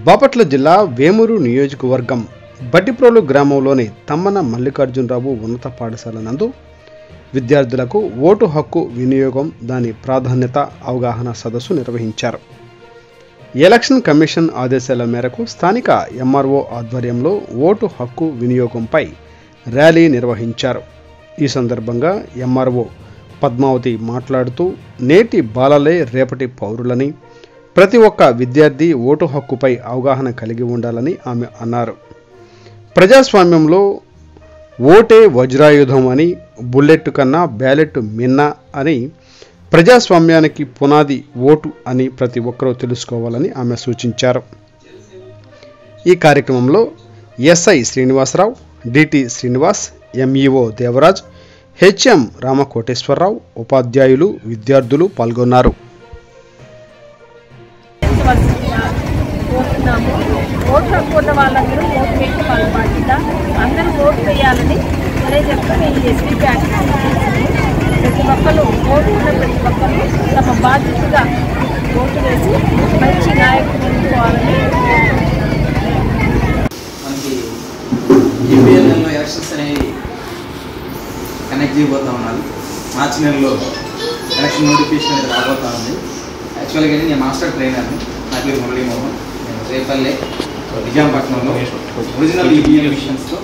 బాపట్ల జిల్లా వేమూరు నియోజకవర్గం బట్టిప్రోలు గ్రామంలోని తమ్మన మల్లికార్జునరావు ఉన్నత పాఠశాల నందు విద్యార్థులకు ఓటు హక్కు వినియోగం దాని ప్రాధాన్యత అవగాహన సదస్సు నిర్వహించారు. ఎలక్షన్ కమిషన్ ఆదేశాల మేరకు స్థానిక ఎంఆర్ఓ ఆధ్వర్యంలో ఓటు హక్కు వినియోగంపై ర్యాలీ నిర్వహించారు. ఈ సందర్భంగా ఎంఆర్ఓ పద్మావతి మాట్లాడుతూ నేటి బాలలే రేపటి పౌరులని, ప్రతి ఒక్క విద్యార్థి ఓటు హక్కుపై అవగాహన కలిగి ఉండాలని ఆమె అన్నారు. ప్రజాస్వామ్యంలో ఓటే వజ్రాయుధం అని, బుల్లెట్ కన్నా బ్యాలెట్ మిన్న అని, ప్రజాస్వామ్యానికి పునాది ఓటు అని ప్రతి ఒక్కరూ తెలుసుకోవాలని ఆమె సూచించారు. ఈ కార్యక్రమంలో SI Srinivasarao, DT Srinivas, MEO Devaraj, HM Ramakoteswararao, ఉపాధ్యాయులు, విద్యార్థులు పాల్గొన్నారు. ఓటు హక్కు ఉన్న వాళ్ళందరూ ఓటు వేసి వాళ్ళ బాధ్యత, అందరూ ఓటు వేయాలని తెలియజెప్తాను. ఈ ఎస్పీ బ్యాంక్ ప్రతి ఒక్కరు ఓటు ఉన్న ప్రతి ఒక్కరు తమ బాధ్యతగా ఓటు వేసి మంచి నాయకులు ఎన్నుకోవాలని. మనకి ఏపీఎల్ఎల్లో ఎలక్షన్స్ అనేవి కనెక్ట్ చేయబోతూ ఉన్నారు. మార్చి నెలలో ఎలక్షన్ నోటిఫికేషన్ అనేది రాబోతూ ఉంది. యాక్చువల్గా నేను మాస్టర్ ట్రైనర్ని. నా పేరు మురళీమోహన్. నేను రేపల్లె నిజాంపట్నంలో ఒరిజినల్ ఈవీఎం మిషన్స్తో